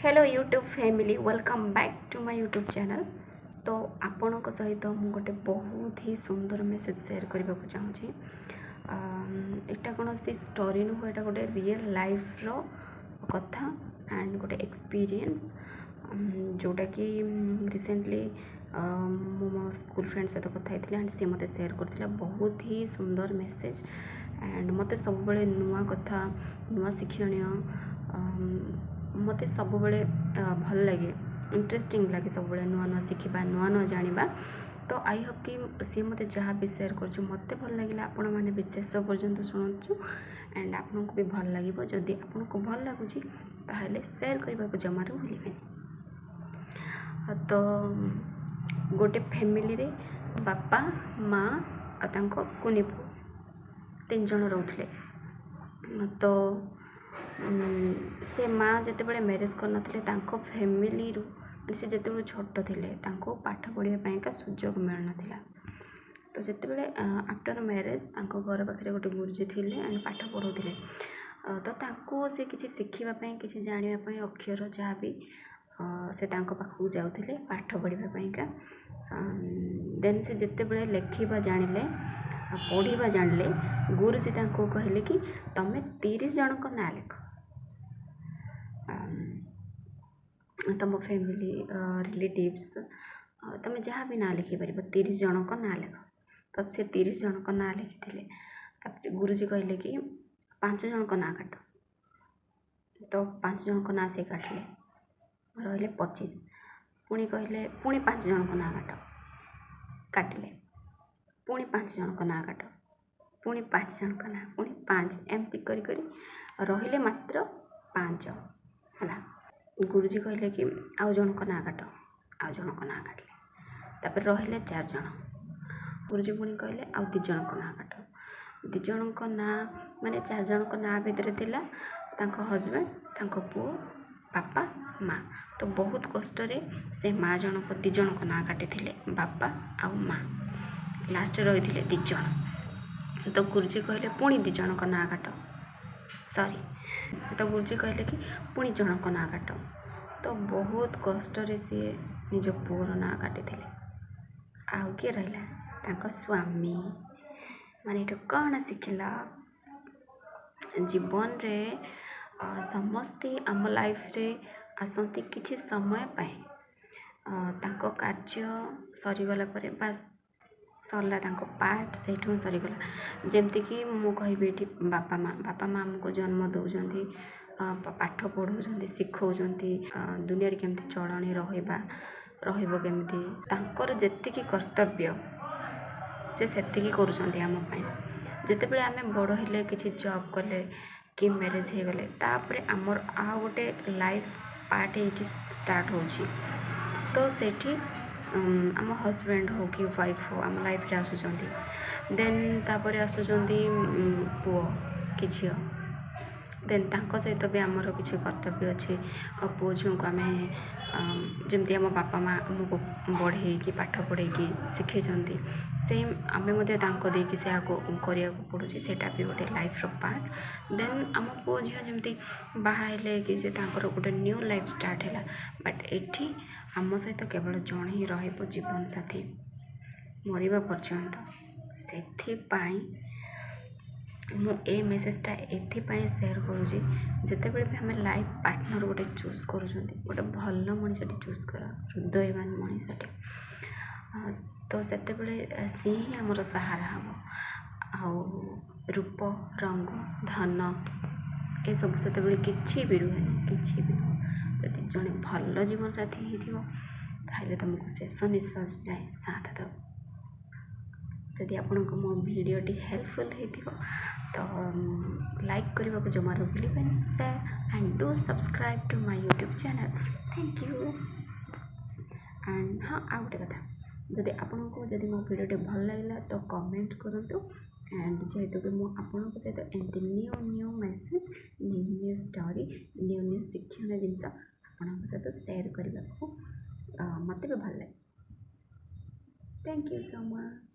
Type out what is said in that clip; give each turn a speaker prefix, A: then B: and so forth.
A: Hello YouTube family welcome back to my YouTube channel. तो आपण सहित मुझे गोटे बहुत ही सुंदर मेसेज शेयर करने को चाहूँगी। यहाँ कौन सी स्टोरी नुह, यहाँ गोटे रियल लाइफ रो कथा एंड गोटे एक्सपीरियंस जोटा कि रिसेंटली मो स्कूल फ्रेंड सहित कथा होती एंड सी मत शेयर करता बहुत ही सुंदर मेसेज एंड मत सब नुआ कथा नुआ शिक्षणीय मत सब भल लगे इंटरेस्टिंग लगे सब नुआ नुआ शिखा नुआ नुआ जाना। तो आई होप कि सी मत जहाँ भी शेयर कर मत भल लगे आपण मैंने भी शेष पर्यंत शुणु एंड आपन को भी भल लगे जदि आपन को भल लगुच शेयर करने को जमार भूलें। तो गोटे फैमिली रे बापा माँ और कुनी पु 3 जन रोते। तो से माँ जिते बड़े मैरेज कर फैमिली से जिते छोट थे पाठ पढ़ाई का सुजोग मिल ना। तो जिते बड़े आफ्टर मैरेज घर पाखे गोटे गुरुजी थे एंड पाठ पढ़ाते। तो से किसी शिखापी किसी जानापी अक्षर जहाँ भी से पाखक जाते पाठ पढ़ापा। देन से जिते बड़े लेखा जानिले पढ़ा जानिले गुरुजी कहले कि तमें 30 जन को ना लिख तुम फैमिली रिलेटिव्स तुम जहाँ भी ना लिखी पार 30 जन को ना लिख। तो से 30 जन को ना लिखी। गुरुजी कहले कि 5 जन को ना काट। तो 5 जन को ना से काटिले रही 25। पुणी कहले पुणी 5 जन को ना काट काटिले पुणी 5 जन को ना काट पुणी 5 जन को ना पुणी 5 एमती करी रहिले मात्र 5 है। गुरुजी कहले कि आउ जन को ना काट आउ जन को ना काटले तापर रहिले 4 जन। गुरुजी पुणी कहले आउ 2 जन को ना काट 2 जन को ना माने 4 जन को ना भितर थिला तांको हस्बैंड तांको पुओ बापा माँ। तो बहुत कष्ट से माँ जन को 2 जन को ना काटी थिले बापा आउ माँ लास्ट रही 2 जन। तो गुरुजी कहले पुणी 2 जन को ना काट सॉरी। तो गुरुजी कहले कि पुणी जन को ना काट। तो बहुत कष्ट सी निज पुअर ना काटी थे। आउ किए रहा स्वामी माने ये कौन शिखला जीवन रे समस्ते आम लाइफ रे आसती किसी समय तांको कार्य सरीगला बास सरला पार्ट से सरीगला। जमती कि मु कहि बापा माँ आमको जन्म दौरान पाठ पढ़ाऊँ शिखा दुनिया केमती चलनी रमती जी कर्तव्य से करुँच आमपाई। जिते बड़े आम बड़ हेले किसी जॉब कले कि मैरिज हो गले तापर आमर आ गोटे लाइफ पार्ट हो स्टार्ट हो। तो सेठी आम हस्बैंड हो कि वाइफ हो आम लाइफ रे आसुचंती। देन तापर आसुचंती पुओ कि झील देन तांको सहित भी आमर किसी कर्तव्य अच्छे। पुओ झील को आम जमती आम बापा माँ आमको बढ़े कि पाठ पढ़े शिखे सेम आम देकी से करने पड़ू से भी गोटे लाइफ पार्ट। देन आम पुओ झील जमती बाहर कि से गोटे न्यू लाइफ स्टार्ट है। बट एठी आम सहित केवल जन ही जीवन साथी मरवा पर्यंत। से मेसेजटा एपाई शेयर करुँची जिते बड़े भी आम लाइफ पार्टनर गोटे चूज कर भल मनीषटे चूज कर हृदयवान मनीषटे। तो से सी ही आमर सहारा हम आउ रूप रंग धन ये सब से किसी भी रुहे कि भी जब जड़े भल जीवन साथी होते तुमको शेष निश्वास जाए साथ दो। जदि आपन को मो वीडियोटी हेल्पफुल हो तो लाइक करने को जमार भूलें share and do subscribe to my YouTube channel. Thank you. And हाँ आ गोटे कथा जदि आपन को जदि मो वीडियोटी भल लगे तो कमेंट करूँ एंड जेहेतु कि मुझे सहित एमती new new message new new story new new शिक्षण जिनस आप सहित शेयर करने को मत भी भल लगे। Thank you so much.